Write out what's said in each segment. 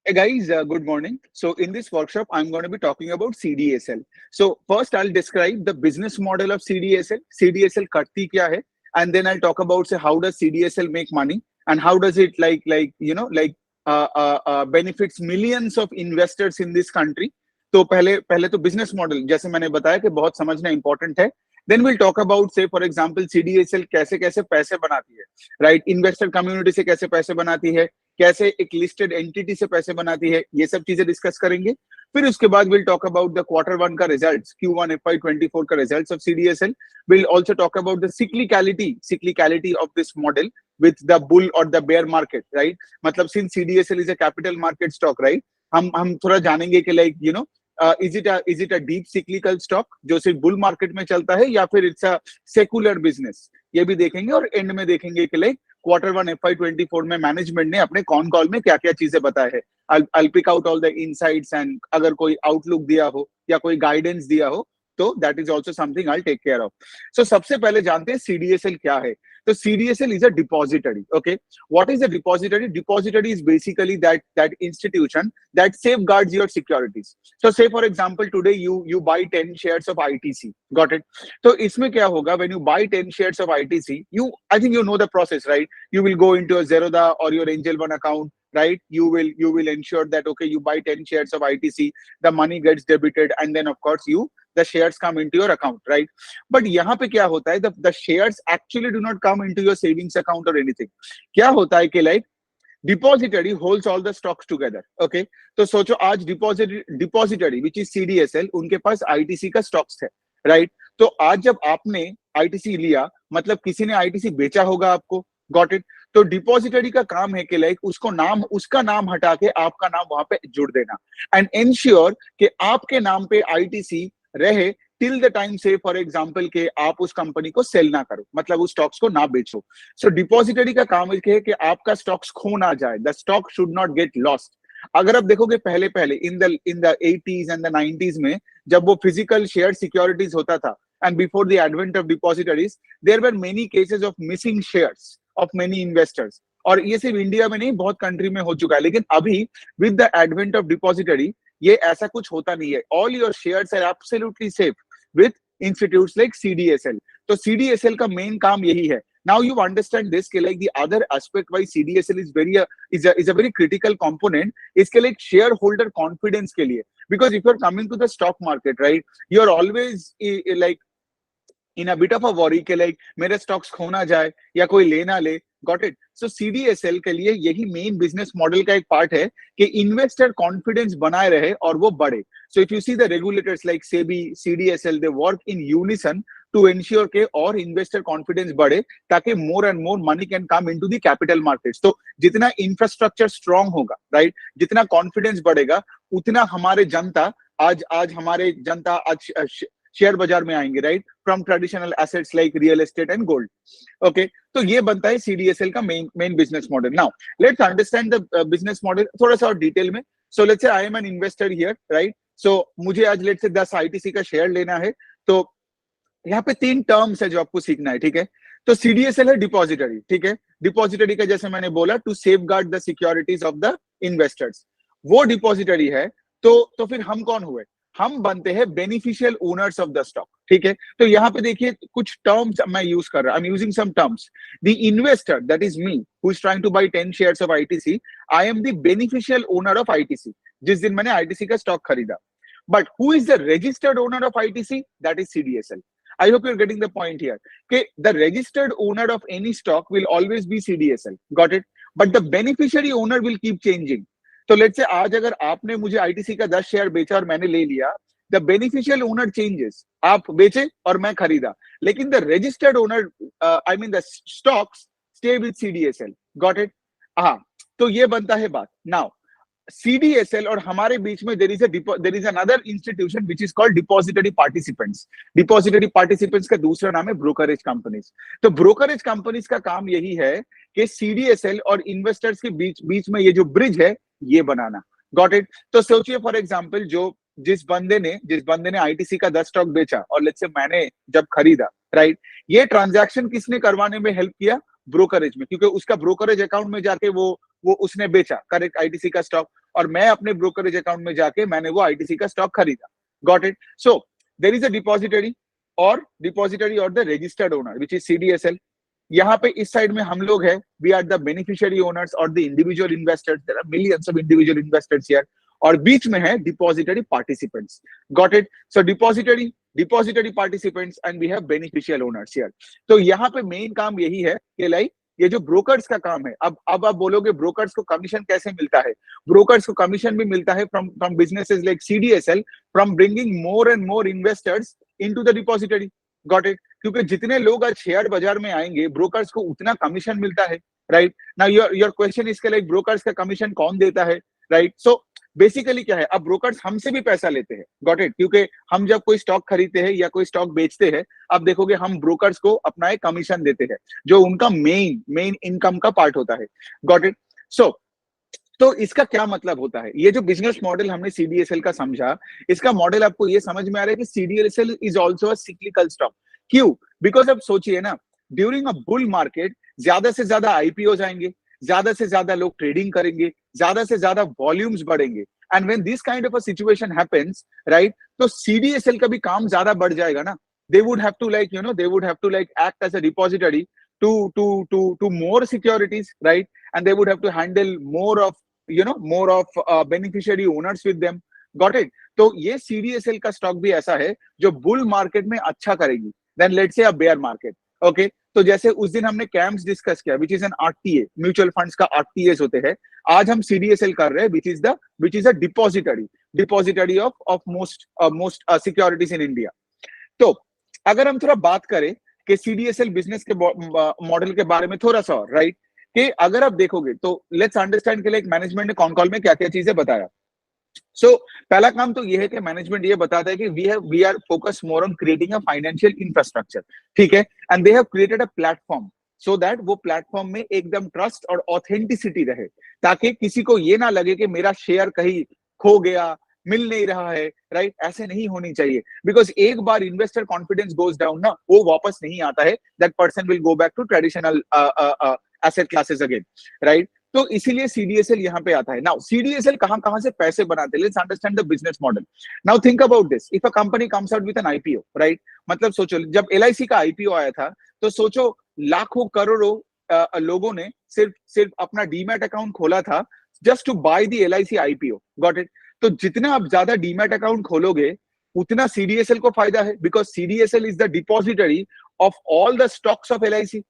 Hey guys, good morning. So in this workshop, I'm going to be talking about CDSL. So first, I'll describe the business model of CDSL. CDSL करती क्या है, and then I'll talk about say how does CDSL make money and how does it benefits millions of investors in this country. तो पहले पहले तो business model जैसे मैंने बताया कि बहुत समझना इंपॉर्टेंट है. देन विल टॉक अबाउट से फॉर एग्जांपल सीडीएसएल कैसे कैसे पैसे बनाती है, राइट? इन्वेस्टर कम्युनिटी से कैसे पैसे बनाती है, कैसे एक लिस्टेड एंटिटी से पैसे बनाती है, ये सब चीजें डिस्कस करेंगे. फिर उसके बाद will talk about the quarter one का रिजल्ट्स, Q1 FY24 का results of CDSL. Will also talk about the cyclicality of this model with the bull और द बेयर मार्केट, राइट? मतलब since CDSL is a capital market stock, right, हम थोड़ा जानेंगे कि like is it a deep cyclical stock जो सिर्फ bull market में चलता है या फिर इट्स अ सेकुलर बिजनेस, ये भी देखेंगे. और एंड में देखेंगे कि लाइक क्वार्टर वन FY24 में मैनेजमेंट ने अपने कॉन कॉल में क्या क्या चीजें बताए हैं. I'll pick out all the insights and अगर कोई आउटलुक दिया हो या कोई गाइडेंस दिया हो तो that is also something I take care of. So सबसे पहले जानते हैं सीडीएसएल क्या है. तो CDSL is a depository. Okay, what is a depository? Depository is basically that institution that safeguards your securities. So say for example today you buy 10 shares of ITC. Got it? So इसमें क्या होगा, when you buy 10 shares of ITC, I think you know the process, right? You will go into a Zerodha or your Angel One account, right? You will ensure that okay, you buy 10 shares of ITC, the money gets debited, and then of course the shares come into your account, right? But यहाँ पे क्या होता है, the shares actually do not come into your savings account or anything. क्या होता है कि like depository holds all the stocks together. Okay, तो सोचो आज डिपॉजिटरी विच इज सीडीएसएल, उनके पास आईटीसी का स्टॉक्स है, राइट? तो आज जब आपने आईटीसी लिया मतलब किसी ने आईटीसी बेचा होगा आपको. Got it? तो डिपॉजिटरी का काम है कि लाइक उसका नाम हटा के आपका नाम वहां पे जुड़ देना एंड एंश्योर कि आपके नाम पे आईटीसी रहे टिल द टाइम से फॉर एग्जांपल के आप उस कंपनी को सेल ना करो, मतलब उस स्टॉक्स को ना बेचो. सो डिपॉजिटरी का काम है कि आपका स्टॉक्स खो ना जाए. The stock should not get lost. अगर आप देखोगे पहले पहले in the 80s and the 90s में जब वो फिजिकल शेयर सिक्योरिटीज होता था and before the advent of depositories, there were many cases of missing shares of many investors. और ये सिर्फ इंडिया में नहीं, बहुत कंट्री में हो चुका है. लेकिन अभी with the advent of depository ये ऐसा कुछ होता नहीं है. All your shares are absolutely safe with institutes like CDSL. तो CDSL का मेन काम यही है. Now you understand this कि like the other aspect why CDSL is a very critical component इसके like shareholder confidence के लिए. Because if you're coming to the stock market, right, you're always like in a bit of a worry कि like मेरे stocks खो ना जाए या कोई ले ना ले. Got it? सो सीडीएसएल के लिए यही मेन बिजनेस मॉडल का एक पार्ट है कि इन्वेस्टर कॉन्फिडेंस बनाए रहे और वो बढ़े. So if you see the regulators like SEBI, CDSL, they work in unison to ensure के और इन्वेस्टर कॉन्फिडेंस बढ़े ताकि more and more money can come into the capital markets. तो जितना इंफ्रास्ट्रक्चर स्ट्रांग होगा, राइट, जितना कॉन्फिडेंस बढ़ेगा उतना हमारे जनता आज शेयर बाजार में आएंगे, right, from traditional assets like real estate and gold. Okay, तो ये बनता है सीडीएसएल का main business model. Now let's understand the business model थोड़ा सा और डिटेल में. So let's say I am an investor here, right? So मुझे आज लेट्स से 10 आईटीसी का शेयर लेना है. तो यहाँ पे 3 टर्म्स है जो आपको सीखना है, ठीक है? तो सीडीएसएल है डिपॉजिटरी, ठीक है? डिपॉजिटरी का जैसे मैंने बोला to safeguard the securities of the investors, वो डिपॉजिटरी है. तो फिर हम कौन हुए? हम बनते हैं beneficial owners of the stock, ठीक है? तो यहाँ पे देखिए कुछ टर्म्स मैं यूज कर रहा हूं. I am using some terms. The investor that is me who is trying to buy 10 shares of ITC, I am the beneficial owner of ITC जिस दिन मैंने आईटीसी का स्टॉक खरीदा. But who is the registered owner of ITC? That is CDSL. I hope you're getting the point here. Okay, the registered owner of any stock will always be CDSL. Got it? But the beneficiary owner will keep changing. तो let's say आज अगर आपने मुझे ITC का 10 share बेचा और मैंने ले लिया, द बेनिफिशियल ओनर चेंजेस. आप बेचे और मैं खरीदा, लेकिन the registered owner I mean the stocks stay with CDSL. Got it? हाँ, तो ये बनता है बात. नाउ CDSL और हमारे बीच में there is another institution which is called depository participants. Depository participants का दूसरा नाम है ब्रोकरेज कंपनीज. तो ब्रोकरेज कंपनीज का काम यही है कि CDSL और इन्वेस्टर्स के बीच में ये जो ब्रिज है ये बनाना. Got it? तो सोचिए फॉर एग्जांपल जिस बंदे ने आईटीसी का 10 स्टॉक बेचा और लेट्स से मैंने जब खरीदा, राइट, ये ट्रांजैक्शन किसने करवाने में हेल्प किया? ब्रोकरेज में, क्योंकि उसका ब्रोकरेज अकाउंट में जाके वो उसने बेचा, करेक्ट, आईटीसी का स्टॉक. और मैं अपने ब्रोकरेज अकाउंट में जाके मैंने वो आईटीसी का स्टॉक खरीदा. Got it? So there is a depository और the registered owner which is CDSL. यहाँ पे इस साइड में हम लोग हैं, we are the beneficiary owners और the individual investors. There are millions of individual investors here. और बीच में है depository participants. Got it? So depository participants and we have beneficial owners here. तो यहाँ पे मेन काम यही है कि लाइक ये जो ब्रोकर्स का काम है, अब आप बोलोगे ब्रोकर्स को कमीशन कैसे मिलता है? ब्रोकर्स को कमीशन भी मिलता है from businesses like CDSL, from bringing more and more investors into the depository. Got it? क्योंकि जितने लोग आज शेयर बाजार में आएंगे, ब्रोकर्स को उतना कमीशन मिलता है. राइट नाउ योर क्वेश्चन इसके लाइक ब्रोकर्स का कमीशन कौन देता है? राइट? सो बेसिकली क्या है, अब ब्रोकर्स हमसे भी पैसा लेते हैं. Got it? क्योंकि हम जब कोई स्टॉक खरीदते हैं या कोई स्टॉक बेचते हैं, अब देखोगे हम ब्रोकर्स को अपना एक कमीशन देते हैं जो उनका मेन इनकम का पार्ट होता है. Got it? सो तो इसका क्या मतलब होता है? ये जो बिजनेस मॉडल हमने सीडीएसएल का समझा, इसका मॉडल आपको ये समझ में आ रहा है कि CDSL is also a cyclical stock. क्यों? बिकॉज अब सोचिए ना, ड्यूरिंग अ बुल मार्केट ज्यादा से ज्यादा आईपीओ आएंगे, ज्यादा से ज्यादा लोग ट्रेडिंग करेंगे, ज्यादा से ज्यादा वॉल्यूम्स बढ़ेंगे. And when this kind of a situation happens, right, तो सीडीएसएल का भी काम ज्यादा बढ़ जाएगा ना. They would have to like they would have to like act as a depository to more securities, right? And they would have to handle more of beneficiary owners with them. Got it? तो ये CDSL का stock भी ऐसा है जो bull market में अच्छा करेगी then let's say a bear market. Okay, तो जैसे उस दिन हमने कैम्स डिस्कस किया which is an RTA, mutual funds का आरटीएस होते हैं. आज हम सीडीएसएल कर रहे हैं which is a depository of most securities in India. तो अगर हम थोड़ा बात करें कि सीडीएसएल बिजनेस के मॉडल के बारे में थोड़ा सा, राइट, कि अगर आप देखोगे तो लेट्स अंडरस्टैंड के लिए मैनेजमेंट ने कॉन कॉल में क्या क्या चीजें बताया. सो पहला काम तो ये है कि मैनेजमेंट ये बताता है कि we are focus more on creating a financial infrastructure. ठीक है? And they have created a platform so that वो प्लेटफॉर्म में एकदम ट्रस्ट और ऑथेंटिसिटी रहे, ताकि किसी को ये ना लगे कि मेरा शेयर कहीं खो गया, मिल नहीं रहा है. राइट? ऐसे नहीं होनी चाहिए, बिकॉज एक बार इन्वेस्टर कॉन्फिडेंस गोज डाउन ना, वो वापस नहीं आता है. That person will go back to traditional asset classes again. Right? तो इसीलिए सीडीएसएल यहाँ पे आता है. नाउ सीडीएसएल कहां से पैसे बनाते हैं? Let's understand the business model. Now think about this. If a company comes out with N IPO, right, मतलब सोचो जब एलआईसी का आईपीओ आया था, तो सोचो लाखों करोड़ों लोगों ने सिर्फ अपना डीमैट अकाउंट खोला था just to buy the LIC IPO. Got it? तो जितना आप ज्यादा डीमैट अकाउंट खोलोगे उतना सीडीएसएल को फायदा है, because CDSL is the depository of all the stocks of LIC.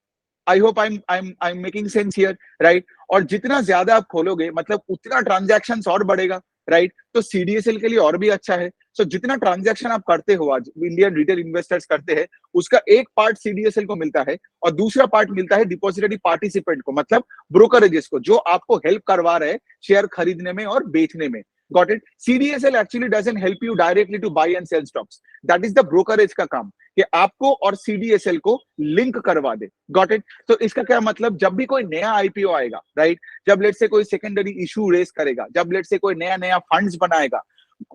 I hope I'm making sense here, right? और जितना ज्यादा आप खोलोगे मतलब उतना ट्रांजैक्शन और बढ़ेगा. राइट? तो सीडीएसएल के लिए और भी अच्छा है. सो जितना ट्रांजैक्शन आप करते हो, आज इंडियन रिटेल इन्वेस्टर्स करते हैं, उसका एक पार्ट सीडीएसएल को मिलता है और दूसरा पार्ट मिलता है डिपॉजिटरी पार्टिसिपेंट को, मतलब ब्रोकरेजेस को, जो आपको हेल्प करवा रहे हैं शेयर खरीदने में और बेचने में. Got it? CDSL actually doesn't help you directly to buy and sell stocks. That is the brokerage का काम, कि आपको और CDSL को लिंक करवा दे. Got it? तो इसका क्या मतलब, जब भी कोई नया आईपीओ आएगा, राइट, जब लेट से कोई सेकेंडरी इशू रेस करेगा, जब लेट से कोई नया फंड्स बनाएगा,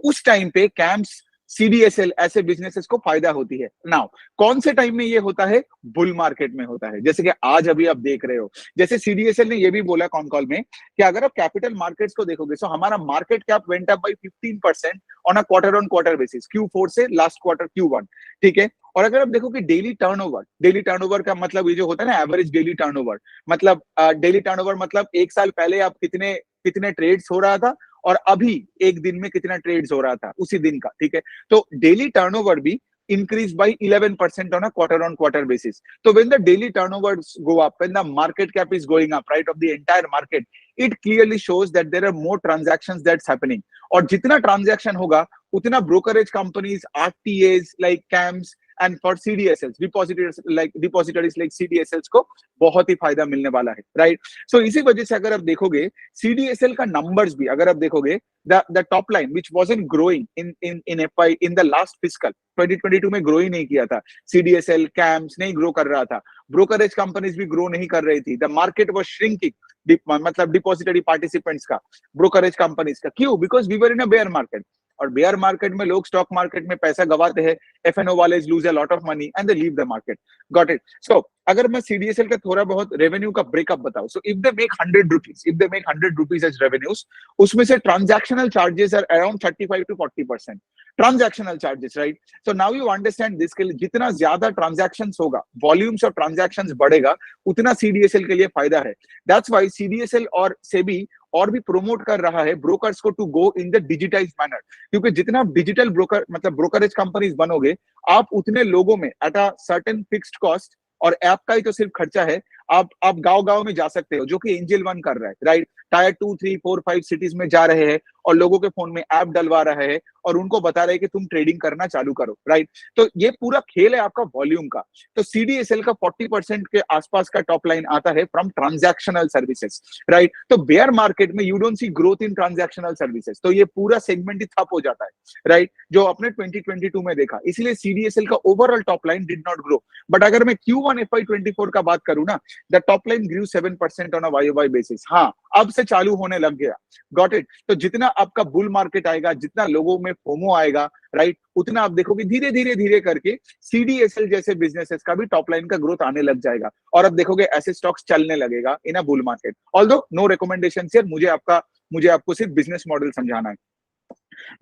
उस टाइम पे कैम्स, सीडीएसएल ऐसे बिजनेसेस को फायदा होती है. नाउ कौन से टाइम में ये होता है? बुल मार्केट में होता है, जैसे कि आज अभी आप देख रहे हो. जैसे सीडीएसएल ने ये भी बोला कॉन कॉल में कि अगर आप कैपिटल मार्केट्स को देखोगे, सो हमारा market cap went up by 15% on a quarter on quarter basis, Q4 से लास्ट क्वार्टर Q1. ठीक है? और अगर आप देखो कि डेली टर्नओवर का मतलब ये जो होता है ना, एवरेज डेली टर्नओवर, मतलब डेली टर्नओवर मतलब एक साल पहले आप कितने ट्रेड्स हो रहा था और अभी एक दिन में कितना ट्रेड्स हो रहा था उसी दिन का. ठीक है? तो डेली टर्नओवर भी increased by 11% on a quarter-on-quarter basis. So when the daily turnovers go up, when the market cap is going up, right, of the entire market, it clearly shows that there are more transactions that's happening. और जितना transaction होगा, उतना brokerage companies, RTAs like CAMS and for CDSLs, depositories like CDSLs को बहुत ही फायदा मिलने वाला है, right? So इसी वजह से अगर आप देखोगे CDSL का numbers भी अगर आप देखोगे, the top line which wasn't growing in FY in the last fiscal 2022 में ग्रो ही नहीं किया था. CDSL, CAMS नहीं ग्रो कर रहा था, ब्रोकरेज कंपनीज भी ग्रो नहीं कर रही थी. द मार्केट वाज श्रिंकिंग, मतलब डिपॉजिटरी पार्टिसिपेंट्स का, ब्रोकरेज कंपनीज का. क्यों? Because we were in a bear market. और बेयर मार्केट में लोग स्टॉक मार्केट में पैसा गवाते हैं, एफएनओ वाले lose a lot of money and they leave the market. Got it. So अगर मैं सीडीएसएल का थोड़ा बहुत रेवेन्यू का ब्रेकअप बताऊं, so if they make 100 rupees, if they make 100 rupees as revenues, उसमें से transactional charges are around 35 to 40%। Transactional charges, right. So now you understand this, के लिए जितना ज्यादा ट्रांजैक्शंस होगा, वॉल्यूम्स ऑफ ट्रांजैक्शंस बढ़ेगा, उतना सीडीएसएल के लिए फायदा है। दैट्स व्हाई सीडीएसएल और सेबी और भी प्रोमोट कर रहा है ब्रोकर्स को to go in the digitize manner, क्योंकि जितना आप डिजिटल ब्रोकर मतलब ब्रोकरेज कंपनीज बनोगे, आप उतने लोगों में at a certain fixed cost, और ऐप का ही तो सिर्फ खर्चा है, आप गांव गांव में जा सकते हो, जो कि एंजल वन कर रहा है, राइट। टायर 2, 3, 4, 5 सिटीज में जा रहे हैं और लोगों के फोन में ऐप डलवा रहा है और उनको बता रहे हैं कि तुम ट्रेडिंग करना चालू करो, राइट। तो ये पूरा खेल है आपका वॉल्यूम का। तो सीडीएसएल का 40% के आसपास का टॉप लाइन आता है फ्रॉम ट्रांजैक्शनल सर्विसेज, राइट। तो बेयर मार्केट में you don't see growth in transactional services, तो ये पूरा सेगमेंट ही ठप हो जाता है, राइट, जो आपने 2022 में देखा। इसलिए सीडीएसएल का overall top line did not grow. But अगर मैं Q1 FY24 का बात करूं ना, the top line grew 7% on a YOY बेसिस। हाँ, अब से चालू होने लग गया। Got it. तो जितना आपका बुल मार्केट आएगा, जितना लोगों में फोमो आएगा, राइट, उतना आप देखोगे धीरे धीरे धीरे करके सीडीएसएल जैसे बिजनेसेस का भी टॉप लाइन का ग्रोथ आने लग जाएगा, और अब देखोगे ऐसे स्टॉक्स चलने लगेगा in a bull market. Although no recommendation here, मुझे आपको सिर्फ बिजनेस मॉडल समझाना है।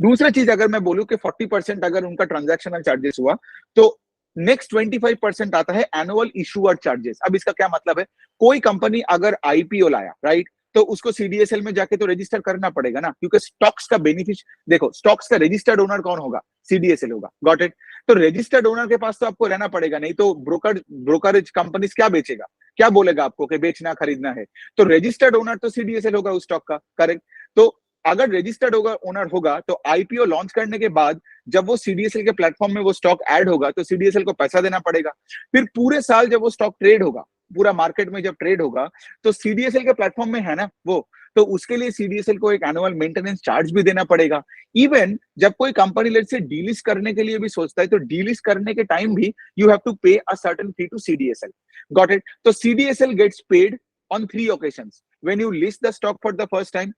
दूसरा चीज अगर मैं बोलूं कि 40% अगर उनका ट्रांजैक्शनल चार्जेस हुआ, तो नेक्स्ट 25% आता है एनुअल इशूअर चार्जेस। अब इसका क्या मतलब है? कोई कंपनी अगर आईपीओ लाया, राइट, तो उसको सीडीएसएल में जाके तो रजिस्टर करना पड़ेगा ना, क्योंकि स्टॉक्स का बेनिफिट, देखो स्टॉक्स का रजिस्टर्ड ओनर कौन होगा? सीडीएसएल होगा। Got it. तो रजिस्टर्ड ओनर के पास तो आपको रहना पड़ेगा, नहीं तो ब्रोकरेज कंपनीज क्या बेचेगा, क्या बोलेगा आपको कि बेचना खरीदना है? तो रजिस्टर्ड ओनर तो सीडीएसएल होगा उस स्टॉक का, करेक्ट। तो अगर रजिस्टर्ड ओनर होगा, तो आईपीओ लॉन्च करने के बाद जब वो सीडीएसएल के प्लेटफॉर्म में वो स्टॉक ऐड होगा, तो सीडीएसएल को पैसा देना पड़ेगा। फिर पूरे साल जब वो स्टॉक ट्रेड होगा, पूरा मार्केट में जब ट्रेड होगा, तो सीडीएसएल के प्लेटफॉर्म में है ना वो, तो उसके लिए सीडीएसएल को एक एनुअल मेंटेनेंस चार्ज भी देना पड़ेगा। इवन जब कोई कंपनी लेट से डीलिस्ट करने के लिए भी सोचता है, तो डीलिस्ट करने के टाइम भी you have to pay a certain fee to CDSL. Got it. तो CDSL gets paid on 3 occasions: when you list the stock for the first time,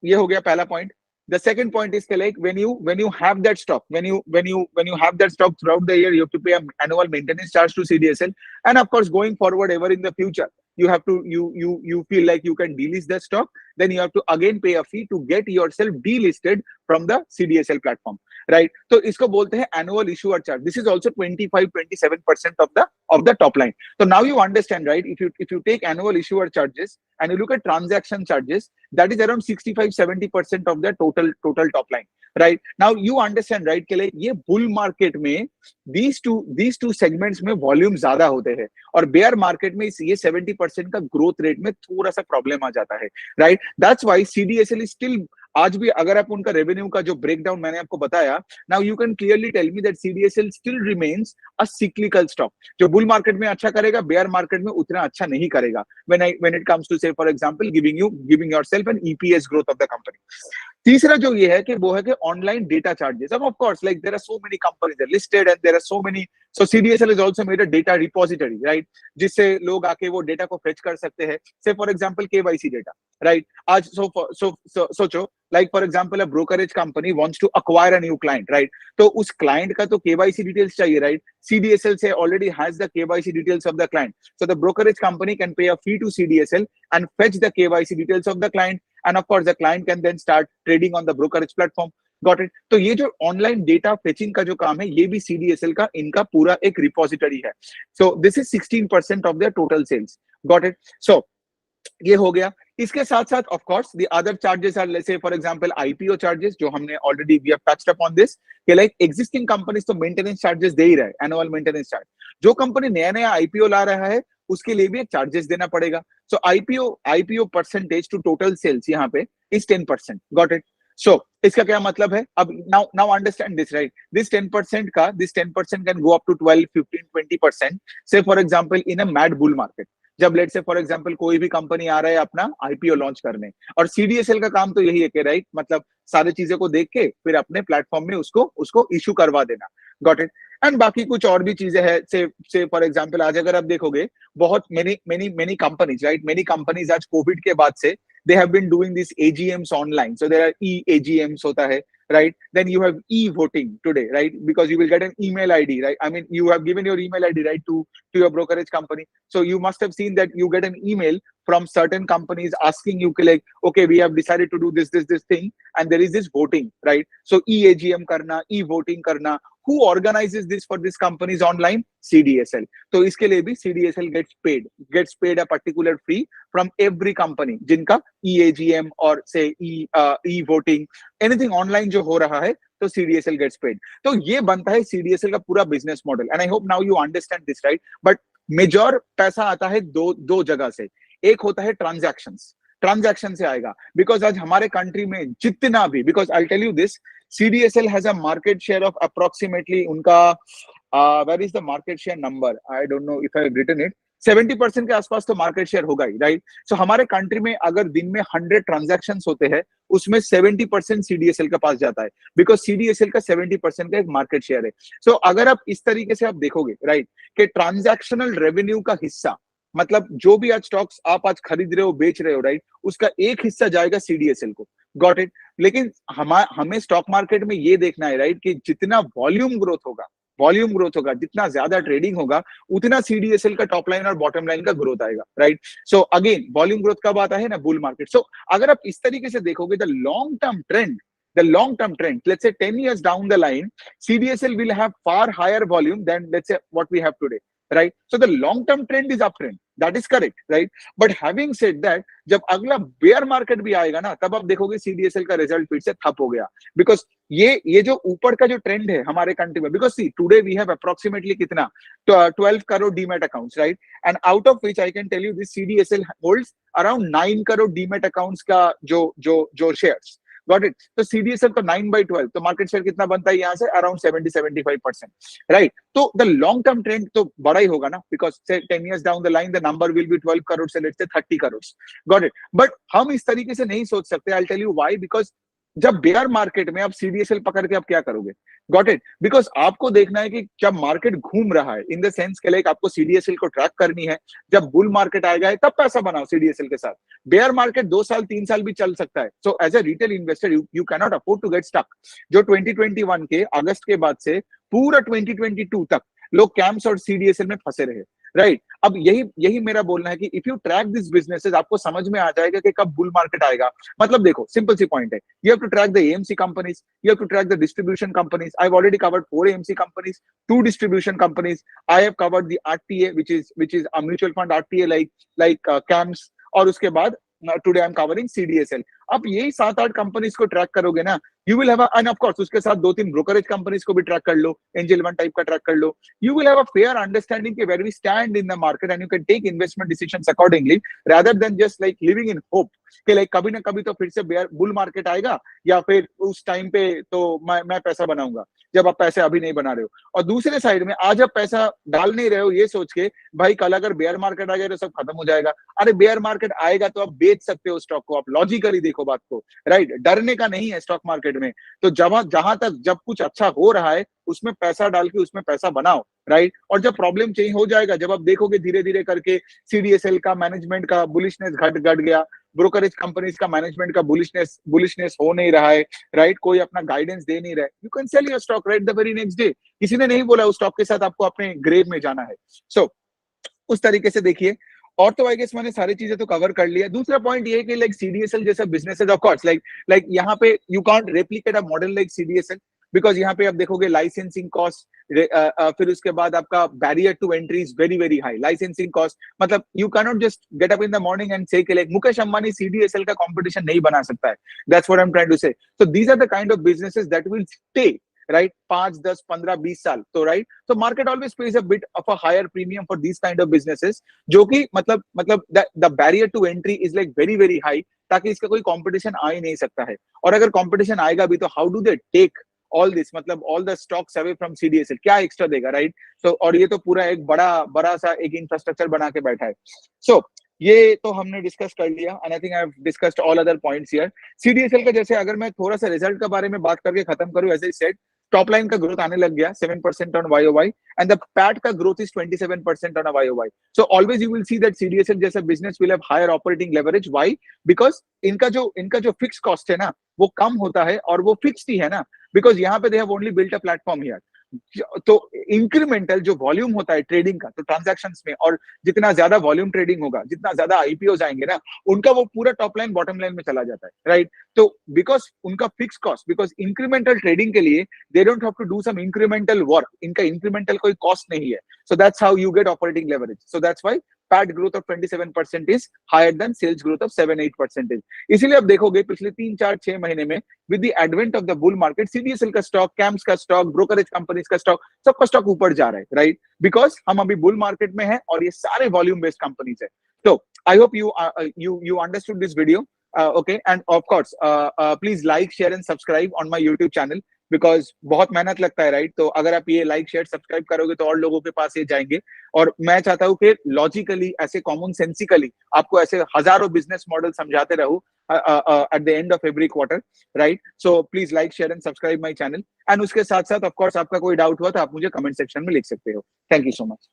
ये हो गया पहला point. The second point is like when you have that stock, when you have that stock throughout the year, you have to pay an annual maintenance charge to CDSL, and of course going forward ever in the future, you have to you feel like you can delist the stock, then you have to again pay a fee to get yourself delisted from the CDSL platform, right? So isko bolte hain annual issuer charge. This is also 25-27% of the top line. So now you understand, right? If you take annual issuer charges and you look at transaction charges, that is around 65-70% of the total top line, right? Now you understand, right, कि ये bull market में these two segments में volume ज्यादा होते हैं, और bear market में ये 70% का ग्रोथ रेट में थोड़ा सा प्रॉब्लम आ जाता है, right? That's why CDSL is still, आज भी अगर आप उनका रेवेन्यू का जो ब्रेकडाउन मैंने आपको बताया, now you can clearly tell me that CDSL still remains a cyclical stock, जो बुल मार्केट में अच्छा करेगा, बेयर मार्केट में उतना अच्छा नहीं करेगा, when it comes to say for example giving yourself an EPS growth of the company. तीसरा जो ये है कि वो है कि ऑनलाइन डेटा चार्जेस। अब of course like there are so many companies are listed and there are so many, so CDSL is also made a data repository, right, जिससे लोग आके वो डेटा को फेच कर सकते हैं। Say for example KYC data, right. आज सोचो like for example a brokerage company wants to acquire a new client, right, तो उस क्लाइंट का तो केवाईसी डिटेल्स चाहिए, राइट। सीडीएसएल से already has the KYC details of the client, so the brokerage company can pay a fee to CDSL and fetch the KYC details of the client, and of course the client can then start trading on the brokerage platform. Got it? तो ये जो online data fetching का जो काम है, ये भी CDSL का इनका पूरा एक रिपोजिटरी है। So this is 16% of their total sales. Got it? So ये हो गया। इसके साथ साथ of course the other charges are, let's say for example IPO charges, जो हमने already we have touched upon this, कि लाइक एग्जिस्टिंग कंपनीज तो मेंटेनेंस चार्जेस दे ही रहे, एनुअल मेंटेनेंस चार्ज। जो कंपनी नया नया आईपीओ ला रहा है, उसके लिए भी एक चार्जेस देना पड़ेगा। So IPO percentage to total sales यहाँ पे इज 10%। Got it? सो इसका क्या मतलब है? अब now understand this, right? This 10% can go up to 12, 15, 20%, say for example in a mad bull market, जब लेट से फॉर एग्जांपल कोई भी कंपनी आ रहा है अपना आईपीओ लॉन्च करने, और सीडीएसएल का काम तो यही है कि राइट, मतलब सारी चीजें को देख के फिर अपने प्लेटफॉर्म में उसको इशू करवा देना। Got it? एंड बाकी कुछ और भी चीजें हैं, से फॉर एग्जांपल आज अगर आप देखोगे बहुत many companies, right, many companies आज कोविड के बाद से they have been doing these AGMs online, so there are e-AGMs होता है, right? Then you have e-voting today, right? Because you will get an email ID, right? I mean, you have given your email ID, right, to your brokerage company. So you must have seen that you get an email from certain companies asking you, like, okay, we have decided to do this thing, and there is this voting, right? So e-AGM karna, e-voting karna. Who organizes this for these companies online? CDSL. तो इसके लिए भी CDSL gets paid a particular fee from every company जिनका e-AGM और say e-voting anything online जो हो रहा है, तो CDSL gets paid. तो ये बनता है CDSL का पूरा business model. And I hope now you understand this, right? But major पैसा आता है दो जगह से. एक होता है ट्रांजैक्शन से आएगा, बिकॉज आज हमारे कंट्री में जितना भी, because I tell you this, CDSL has a market share of approximately उनका where is the market share number? I don't know if I have written it. 70% के आसपास तो मार्केट शेयर होगा ही, राइट? सो हमारे कंट्री में अगर दिन में 100 ट्रांजैक्शन होते हैं, उसमें 70% CDSL के पास जाता है, बिकॉज CDSL का 70% का एक मार्केट शेयर है. सो अगर आप इस तरीके से आप देखोगे, राइट, कि ट्रांजैक्शनल रेवेन्यू का हिस्सा, मतलब जो भी आज स्टॉक्स आप आज खरीद रहे हो, बेच रहे हो, राइट, उसका एक हिस्सा जाएगा CDSL को. Got it? लेकिन हमें स्टॉक मार्केट में ये देखना है, राइट, कि जितना वॉल्यूम ग्रोथ होगा, जितना ज्यादा ट्रेडिंग होगा, उतना CDSL का टॉप लाइन और बॉटम लाइन का ग्रोथ आएगा, right? So again volume growth कब आता है ना? Bull market. सो अगर आप इस तरीके से देखोगे, the long term trend, let's say 10 years down the line, CDSL will have far higher volume than, let's say, what we have today, right? So the long term trend is uptrend. That is correct, right? But having said that, जब अगला bear market भी आएगा ना, तब आप देखोगे CDSL का result फिर से ठप हो गया, बिकॉज ये जो ऊपर का जो ट्रेंड है हमारे कंट्री में, because see today we have approximately कितना 12 crore demat accounts, right? And out of which I can tell you this CDSL holds around 9 crore demat accounts का जो शेयर्स. Got it? तो CDSL तो 9/12, तो मार्केट शेयर कितना बनता है यहाँ से? Around 70-75%, right? तो द लॉन्ग टर्म ट्रेंड तो बड़ा ही होगा ना, because 10 years down the line the number will be 12 crore से let's say 30 crore. Got it? But हम इस तरीके से नहीं सोच सकते. I tell you why. Because जब बेयर मार्केट में आप CDSL पकड़ के आप क्या करोगे? Got it? बिकॉज आपको देखना है कि जब मार्केट घूम रहा है, इन द सेंस के लाइक आपको CDSL को ट्रैक करनी है. जब बुल मार्केट आएगा तब पैसा बनाओ CDSL के साथ. बेयर मार्केट 2 साल 3 साल भी चल सकता है. So as a retail investor you can not afford to get stuck. जो 2021 के अगस्त के बाद से पूरा 2022 तक लोग कैम्स और CDSL में फंसे रहे, राइट? अब यही मेरा बोलना है कि if you track this businesses, आपको समझ में आ जाएगा कि कब बुल मार्केट आएगा. मतलब देखो, सिंपल सी पॉइंट है, you have to track the AMC companies, you have to track the distribution companies. I have already covered 4 AMC companies, 2 distribution companies. I have covered the RTA which is a mutual fund RTA like CAMS, और उसके बाद today I am covering CDSL. आप यही 7-8 companies को track करोगे ना, you will have and of course उसके साथ 2-3 ब्रोकरेज कंपनीज को भी ट्रैक कर लो, एंजल वन टाइप का ट्रैक कर लो. You will have a fair understanding के where we stand in the market and you can take investment decisions accordingly, rather than just like living in hope कि like कभी ना कभी तो फिर से बुल मार्केट आएगा, या फिर उस टाइम पे तो मैं पैसा बनाऊंगा, जब आप पैसे अभी नहीं बना रहे हो. और दूसरे साइड में आज आप पैसा डाल नहीं रहे हो ये सोच के भाई कल अगर बेयर मार्केट आ गया तो सब खत्म हो जाएगा. अरे बेयर मार्केट आएगा तो आप बेच सकते हो स्टॉक को. आप लॉजिकली देखो बात को, राइट? डरने का नहीं है स्टॉक मार्केट में. तो जहां तक जब कुछ अच्छा हो रहा है उसमें पैसा डाल के उसमें पैसा बनाओ, राइट? और जब प्रॉब्लम चेंज हो जाएगा, जब आप देखोगे धीरे धीरे करके CDSL का मैनेजमेंट का बुलिशनेस घट गया, ब्रोकरेज कंपनीज का मैनेजमेंट का बुलिशनेस हो नहीं रहा है, राइट? कोई अपना गाइडेंस दे नहीं रहा है, you can sell your stock right the very next day. किसी ने नहीं बोला उस स्टॉक के साथ आपको अपने ग्रेव में जाना है. सो उस तरीके से देखिए. और तो आई गेस मैंने सारी चीजें तो कवर कर लिया. दूसरा पॉइंट ये है कि लाइक CDSL जैसा बिजनेस ऑफ कोर्स लाइक यहाँ पे you can't replicate a model like CDSL, because यहाँ पे आप देखोगे लाइसेंसिंग कॉस्ट, फिर उसके बाद आपका barrier to entry is very very high. Licensing cost मतलब you can not just get up in the morning and say like Mukesh Ambani CDSL का कंपटीशन नहीं बना सकता है. That's what I am trying to say. So these are the kind of businesses that will stay, right? 5, 10, 15, 20 साल. तो right, तो market always pays a bit of a higher premium for this kind of businesses, जो कि मतलब the barrier to entry is like very very high, ताकि इसका कोई competition आ ही नहीं सकता है. और अगर कंपटीशन आएगा भी तो how do they take all this, मतलब all the stocks away from CDSL, क्या एक्स्ट्रा देगा, राइट? सो और ये तो पूरा एक बड़ा सा एक इंफ्रास्ट्रक्चर बना के बैठा है. सो ये तो हमने डिस्कस कर लिया and I think I have discussed all other points here. CDSL का जैसे अगर मैं थोड़ा सा रिजल्ट के बारे में बात करके खत्म करूं, as I said top line का ग्रोथ आने लग गया 7% on YOY and the PAT का growth is 27% on YOY. So always you will see that CDSL जैसा business will have higher operating leverage. Why? Because इनका जो फिक्स कॉस्ट है ना वो कम होता है और वो फिक्स्ड ही है ना, बिकॉज यहाँ पे they have only built a platform here. तो इंक्रीमेंटल जो वॉल्यूम होता है ट्रेडिंग का, तो ट्रांजैक्शंस में, और जितना ज्यादा वॉल्यूम ट्रेडिंग होगा, जितना ज्यादा IPOs आएंगे ना, उनका वो पूरा टॉप लाइन बॉटम लाइन में चला जाता है, राइट? तो बिकॉज उनका fix cost, because incremental trading के लिए they don't have to do some incremental work, इनका इंक्रीमेंटल कोई कॉस्ट नहीं है. So that's how you get operating leverage. So that's why PAT growth of 27% is higher than sales growth of 7-8%. इसीलिए आप देखोगे पिछले 3-4-6 महीने में with the advent of the bull market, CDSL का स्टॉक, कैम्स का स्टॉक, ब्रोकरेज कंपनीज का stock, सबका स्टॉक ऊपर जा रहा है, राइट? बिकॉज हम अभी बुल मार्केट में हैं और ये सारे वॉल्यूम बेस्ड कंपनीज है. तो I hope you understood this video. Okay, and of course please like, share and subscribe on my YouTube channel, because बहुत मेहनत लगता है, राइट? तो अगर आप ये लाइक शेयर सब्सक्राइब करोगे तो और लोगों के पास ये जाएंगे. और मैं चाहता हूँ कि लॉजिकली, ऐसे कॉमन सेंसिकली आपको ऐसे हजारों बिजनेस मॉडल समझाते रहूं at the end of every quarter, right? So please like share and subscribe my channel. And उसके साथ साथ ऑफ कोर्स आपका कोई डाउट हुआ तो आप मुझे कमेंट सेक्शन में लिख सकते हो. Thank you so much.